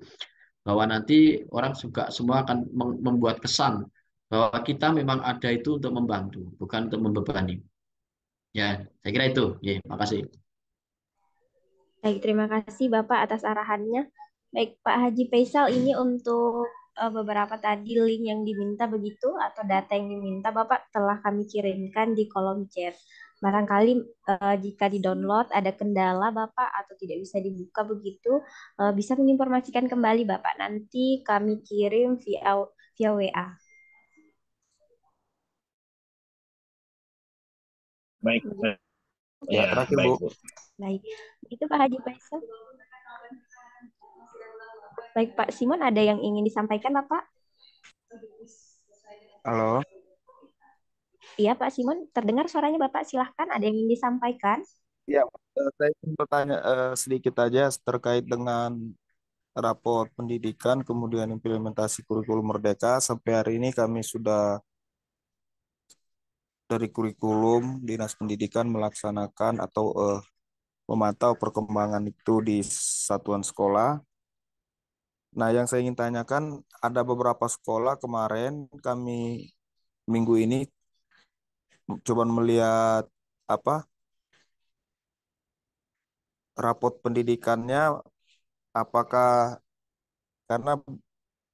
bahwa nanti orang juga semua akan membuat kesan bahwa kita memang ada itu untuk membantu, bukan untuk membebani. Ya, saya kira itu. Ya, makasih. Baik, terima kasih Bapak atas arahannya. Baik, Pak Haji Faisal, ini untuk beberapa tadi link yang diminta begitu atau data yang diminta Bapak telah kami kirimkan di kolom chat. Barangkali jika di-download ada kendala Bapak atau tidak bisa dibuka begitu, bisa menginformasikan kembali Bapak. Nanti kami kirim via WA. Baik. Ya, terakhir Bu. Baik, itu Pak Haji Faisal. Baik, Pak Simon, ada yang ingin disampaikan, Bapak? Halo. Iya, Pak Simon, terdengar suaranya Bapak. Silahkan, ada yang ingin disampaikan? Ya, saya ingin bertanya sedikit aja terkait dengan raport pendidikan, kemudian implementasi kurikulum Merdeka. Sampai hari ini kami sudah dari kurikulum Dinas Pendidikan melaksanakan atau memantau perkembangan itu di satuan sekolah. Nah, yang saya ingin tanyakan, ada beberapa sekolah kemarin kami minggu ini coba melihat apa raport pendidikannya, apakah karena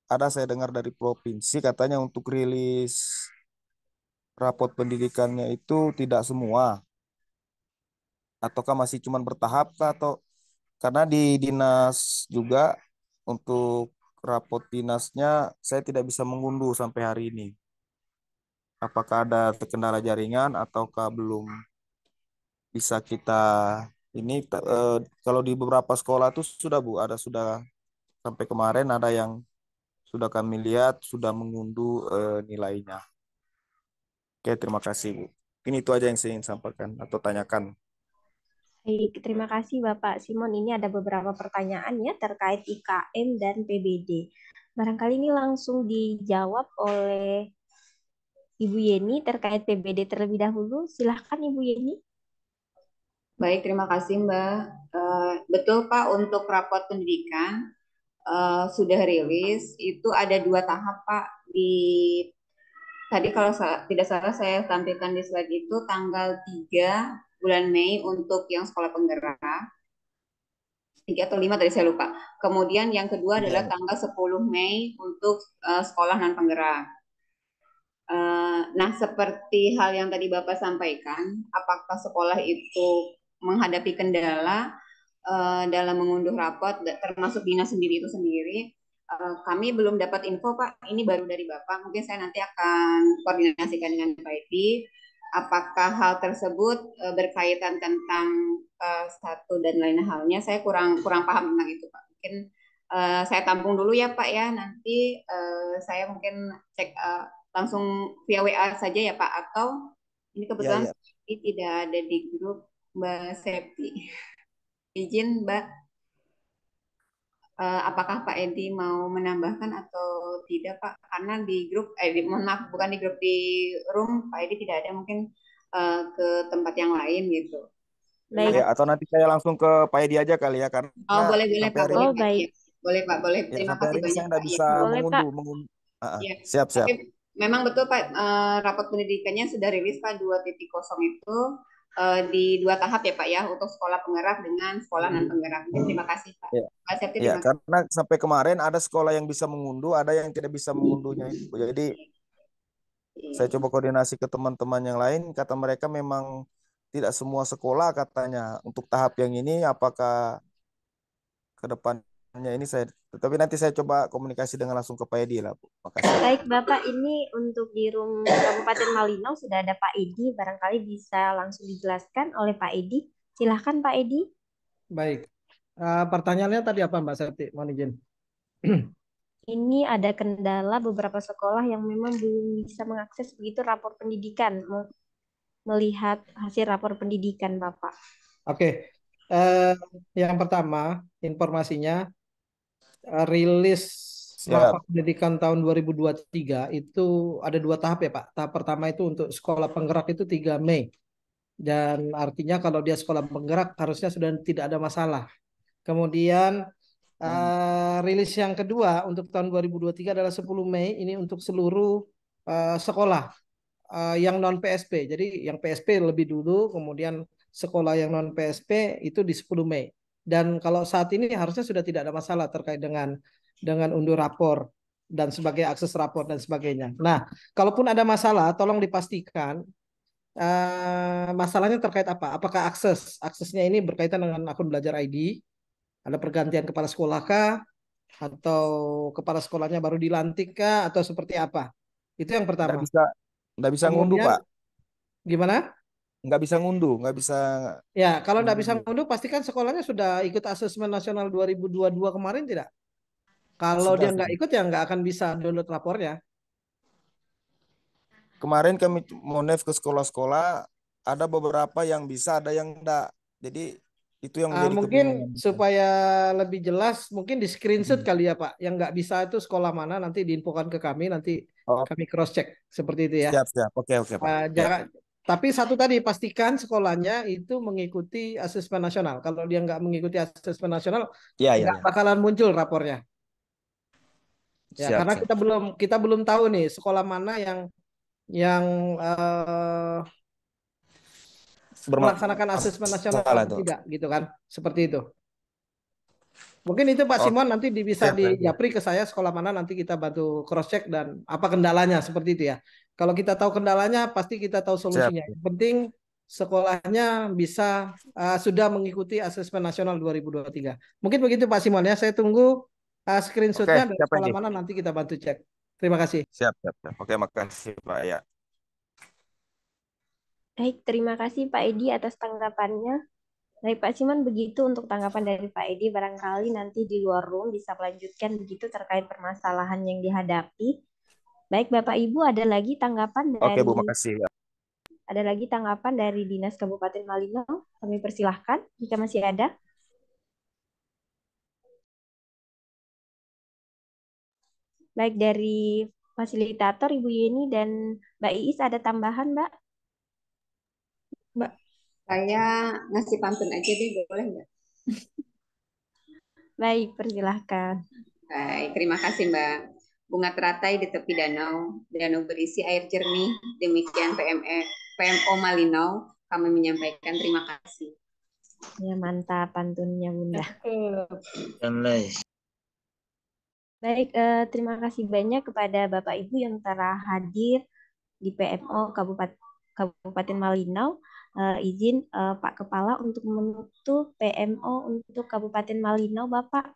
ada saya dengar dari provinsi katanya untuk rilis raport pendidikannya itu tidak semua, ataukah masih cuma bertahap kah, atau karena di dinas juga untuk raport dinasnya saya tidak bisa mengunduh sampai hari ini. Apakah ada kendala jaringan ataukah belum bisa kita ini kalau di beberapa sekolah tuh sudah Bu, ada sudah sampai kemarin ada yang sudah kami lihat sudah mengunduh nilainya. Oke, terima kasih Bu. Ini itu aja yang saya ingin sampaikan atau tanyakan. Baik, terima kasih Bapak Simon. Ini ada beberapa pertanyaan ya terkait IKM dan PBD. Barangkali ini langsung dijawab oleh Ibu Yeni terkait PBD terlebih dahulu. Silahkan Ibu Yeni. Baik, terima kasih Mbak. Betul Pak, untuk raport pendidikan sudah rilis. Itu ada 2 tahap Pak. Tadi kalau tidak salah saya tampilkan di slide itu tanggal 3 bulan Mei untuk yang sekolah penggerak. 3 atau 5 tadi saya lupa. Kemudian yang kedua adalah Ya. tanggal 10 Mei untuk sekolah non penggerak. Nah, seperti hal yang tadi Bapak sampaikan, apakah sekolah itu menghadapi kendala dalam mengunduh rapot, termasuk dinas sendiri itu sendiri? Kami belum dapat info, Pak. Ini baru dari Bapak. Mungkin saya nanti akan koordinasikan dengan Pak Edi. Apakah hal tersebut berkaitan tentang satu dan lain halnya? Saya kurang paham tentang itu, Pak. Mungkin saya tampung dulu ya, Pak ya. Nanti saya mungkin cek langsung via WA saja ya Pak, atau ini Ya, kebetulan ya. tidak ada di grup Mbak Septi. Izin Mbak, apakah Pak Edi mau menambahkan atau tidak Pak? Karena di grup, mohon maaf, bukan di grup, di room Pak Edi tidak ada. Mungkin ke tempat yang lain gitu. Terima Baik. Ya, kasih. atau nanti saya langsung ke Pak Edi aja kali ya, Oh, karena boleh sampai Pak, hari boleh ini, Oh, Pak. baik. Iya. Boleh Pak, boleh. ya Terima sampai kasih hari ini banyak saya Pak. nggak Iya. bisa Boleh, Pak. Iya. Siap, siap. Tapi memang betul Pak, rapot pendidikannya sudah rilis Pak 2.0 itu di 2 tahap ya Pak ya, untuk sekolah penggerak dengan sekolah non penggerak. Terima kasih Pak. Ya, Pak Septi, ya, terima kasih. karena sampai kemarin ada sekolah yang bisa mengunduh, ada yang tidak bisa mengunduhnya itu. Jadi saya Iya. coba koordinasi ke teman-teman yang lain, kata mereka memang tidak semua sekolah katanya untuk tahap yang ini, apakah ke depannya ini saya, tapi nanti saya coba komunikasi dengan langsung ke Pak Edi lah, Bu. Makasih. Baik, Bapak, ini untuk di room Kabupaten Malinau sudah ada Pak Edi. Barangkali bisa langsung dijelaskan oleh Pak Edi. Silahkan Pak Edi. Baik. Pertanyaannya tadi apa Mbak Septi? Mohon izin. Ini ada kendala beberapa sekolah yang memang belum bisa mengakses begitu rapor pendidikan, melihat hasil rapor pendidikan Bapak. Oke. Yang pertama, informasinya rilis rapor Siap. pendidikan tahun 2023 itu ada 2 tahap ya Pak. Tahap pertama itu untuk sekolah penggerak itu 3 Mei. Dan artinya kalau dia sekolah penggerak harusnya sudah tidak ada masalah. Kemudian rilis yang kedua untuk tahun 2023 adalah 10 Mei. Ini untuk seluruh sekolah yang non PSP. Jadi yang PSP lebih dulu, kemudian sekolah yang non PSP itu di 10 Mei. Dan kalau saat ini harusnya sudah tidak ada masalah terkait dengan unduh rapor dan sebagai akses rapor dan sebagainya. Nah, kalaupun ada masalah, tolong dipastikan masalahnya terkait apa? Apakah aksesnya ini berkaitan dengan akun belajar ID? Ada pergantian kepala sekolah kah? Atau kepala sekolahnya baru dilantik kah? Atau seperti apa? Itu yang Nggak pertama. bisa, nggak bisa ngunduh, Kemudian Pak. gimana? Nggak bisa ngunduh, nggak bisa Ya, kalau nggak bisa ngunduh. ngunduh, pastikan sekolahnya sudah ikut asesmen nasional 2022 kemarin tidak? Kalau dia Sudah, nggak sudah. ikut ya nggak akan bisa download rapornya. Kemarin kami mau nef ke sekolah-sekolah, ada beberapa yang bisa, ada yang enggak. Jadi itu yang menjadi Mungkin kebingungan kita. supaya lebih jelas, mungkin di screenshot Hmm. kali ya Pak. Yang nggak bisa itu sekolah mana nanti diinfokan ke kami, nanti Oh, kami cross check seperti itu ya. siap, siap. Oke, oke, Pak. Ya, Jangan, tapi satu tadi pastikan sekolahnya itu mengikuti asesmen nasional. Kalau dia nggak mengikuti asesmen nasional, ya, ya, nggak ya. bakalan muncul rapornya. Ya, Siap, karena siap. kita belum tahu nih sekolah mana yang eh, melaksanakan asesmen nasional Bermasalah atau tuh. tidak gitu kan. Seperti itu. Mungkin itu Pak Oh, Simon nanti bisa siap, siap. dijapri ke saya sekolah mana nanti kita bantu cross check dan apa kendalanya seperti itu ya. Kalau kita tahu kendalanya pasti kita tahu Siap. solusinya. Yang penting sekolahnya bisa sudah mengikuti asesmen nasional 2023. Mungkin begitu Pak Simon ya. Saya tunggu Oke, screenshotnya dari siap sekolah aja. mana nanti kita bantu cek. Terima kasih. Siap, siap, siap. Oke, makasih, Pak. Ya. Baik, terima kasih Pak Edi atas tanggapannya. Baik Pak Simon, begitu untuk tanggapan dari Pak Edi. Barangkali nanti di luar room bisa melanjutkan begitu terkait permasalahan yang dihadapi. Baik Bapak Ibu, Oke, Bu, makasih. Ya. ada lagi tanggapan dari Dinas Kabupaten Malinau. Kami persilahkan jika masih ada. Baik dari fasilitator Ibu Yeni dan Mbak Iis ada tambahan Mbak? Saya ngasih pantun aja deh, boleh nggak? Baik, persilahkan. Baik, terima kasih Mbak. Bunga teratai di tepi danau, danau berisi air jernih. Demikian PMO Malinau, kami menyampaikan terima kasih. Ya, mantap pantunnya Bunda. Dan lain. Baik, terima kasih banyak kepada Bapak Ibu yang telah hadir di PMO Kabupaten Malinau. Izin Pak Kepala untuk menutup PMO untuk Kabupaten Malinau, Bapak.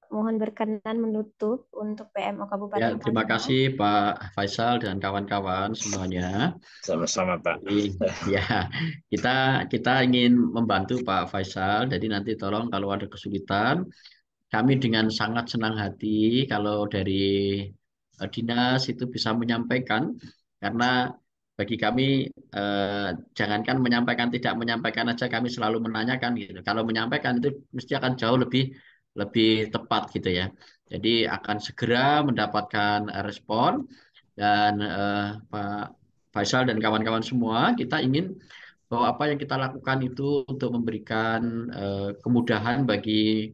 Mohon berkenan menutup untuk PMO Ya, Kabupaten terima Malinau. kasih Pak Faisal dan kawan-kawan semuanya. Sama-sama Pak. Jadi, ya, kita kita ingin membantu Pak Faisal. Jadi nanti tolong kalau ada kesulitan, kami dengan sangat senang hati kalau dari dinas itu bisa menyampaikan, karena bagi kami jangankan menyampaikan tidak menyampaikan aja, kami selalu menanyakan gitu. Kalau menyampaikan itu mesti akan jauh lebih lebih tepat gitu ya. Jadi akan segera mendapatkan respon dan Pak Faisal dan kawan-kawan semua, kita ingin bahwa apa yang kita lakukan itu untuk memberikan kemudahan bagi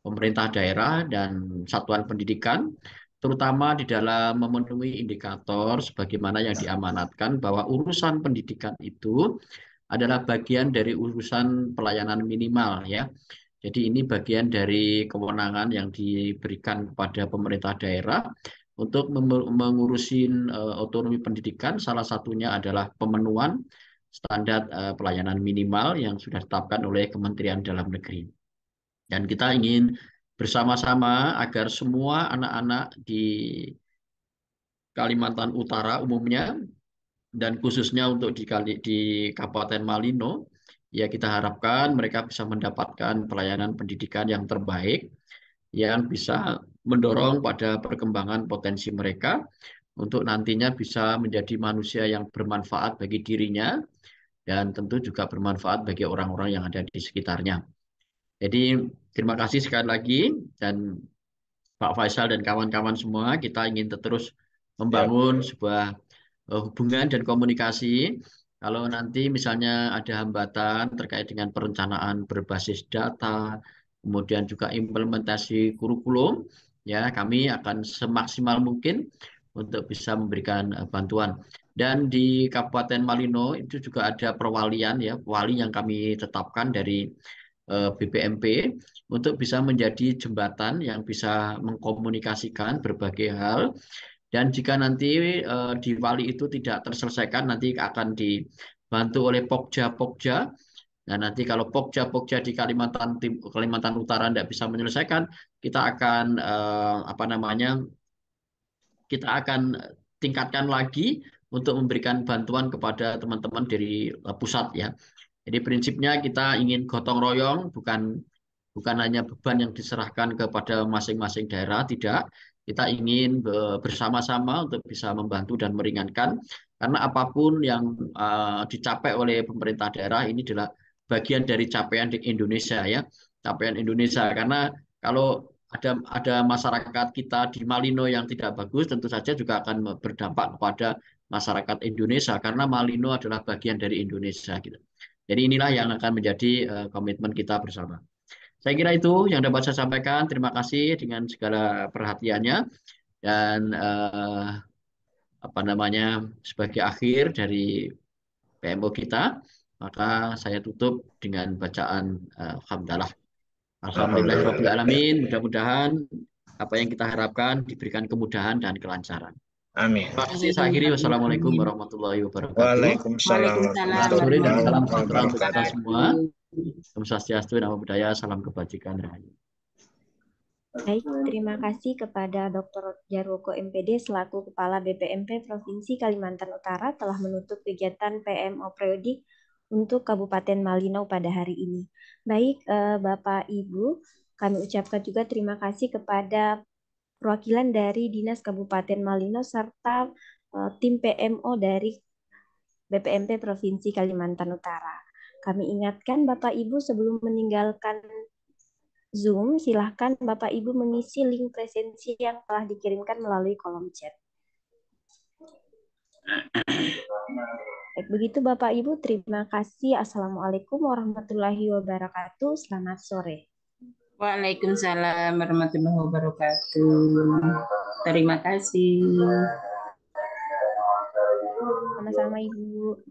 pemerintah daerah dan satuan pendidikan, terutama di dalam memenuhi indikator sebagaimana yang diamanatkan bahwa urusan pendidikan itu adalah bagian dari urusan pelayanan minimal ya. Jadi ini bagian dari kewenangan yang diberikan kepada pemerintah daerah untuk mengurusin otonomi pendidikan. Salah satunya adalah pemenuhan standar pelayanan minimal yang sudah ditetapkan oleh Kementerian Dalam Negeri. Dan kita ingin bersama-sama agar semua anak-anak di Kalimantan Utara umumnya dan khususnya untuk di Kabupaten Malino, ya kita harapkan mereka bisa mendapatkan pelayanan pendidikan yang terbaik yang bisa mendorong pada perkembangan potensi mereka untuk nantinya bisa menjadi manusia yang bermanfaat bagi dirinya dan tentu juga bermanfaat bagi orang-orang yang ada di sekitarnya. Jadi terima kasih sekali lagi dan Pak Faisal dan kawan-kawan semua, kita ingin terus membangun sebuah hubungan dan komunikasi. Kalau nanti misalnya ada hambatan terkait dengan perencanaan berbasis data, kemudian juga implementasi kurikulum, ya kami akan semaksimal mungkin untuk bisa memberikan bantuan. Dan di Kabupaten Malino itu juga ada perwalian ya, wali yang kami tetapkan dari BPMP untuk bisa menjadi jembatan yang bisa mengkomunikasikan berbagai hal dan jika nanti di Wali itu tidak terselesaikan, nanti akan dibantu oleh Pokja-Pokja. Nah, nanti kalau Pokja-Pokja di Kalimantan Utara tidak bisa menyelesaikan, kita akan kita akan tingkatkan lagi untuk memberikan bantuan kepada teman-teman dari pusat ya. Jadi prinsipnya kita ingin gotong royong, bukan hanya beban yang diserahkan kepada masing-masing daerah, tidak. Kita ingin bersama-sama untuk bisa membantu dan meringankan, karena apapun yang dicapai oleh pemerintah daerah ini adalah bagian dari capaian di Indonesia ya, capaian Indonesia. Karena kalau ada masyarakat kita di Malino yang tidak bagus, tentu saja juga akan berdampak kepada masyarakat Indonesia, karena Malino adalah bagian dari Indonesia gitu. Jadi inilah yang akan menjadi komitmen kita bersama. Saya kira itu yang dapat saya sampaikan. Terima kasih dengan segala perhatiannya dan sebagai akhir dari PMO kita, maka saya tutup dengan bacaan hamdalah. Alhamdulillahirabbil alamin. Mudah-mudahan apa yang kita harapkan diberikan kemudahan dan kelancaran. Amin. Terima kasih. Saya akhiri. Wassalamualaikum warahmatullahi wabarakatuh. Waalaikumsalam Selamat sore dan salam sejahtera untuk kita wabarakatuh. semua. Om Swastiastu, Namo Buddhaya, salam kebajikan rahayu. Baik, terima kasih kepada Dr. Jarwoko MPD selaku Kepala BPMP Provinsi Kalimantan Utara telah menutup kegiatan PMO periodik untuk Kabupaten Malino pada hari ini. Baik, Bapak Ibu, kami ucapkan juga terima kasih kepada perwakilan dari Dinas Kabupaten Malino serta tim PMO dari BPMP Provinsi Kalimantan Utara. Kami ingatkan Bapak Ibu sebelum meninggalkan Zoom, silahkan Bapak Ibu mengisi link presensi yang telah dikirimkan melalui kolom chat. Baik, begitu Bapak Ibu, terima kasih. Assalamualaikum warahmatullahi wabarakatuh. Selamat sore. Waalaikumsalam warahmatullahi wabarakatuh. Terima kasih. Sama-sama Ibu.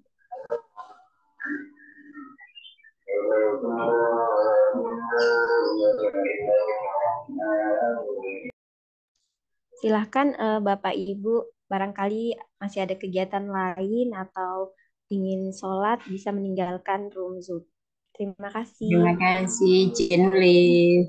Silahkan Bapak Ibu, barangkali masih ada kegiatan lain atau ingin sholat, bisa meninggalkan room Zoom. Terima kasih. Terima kasih, Cinli.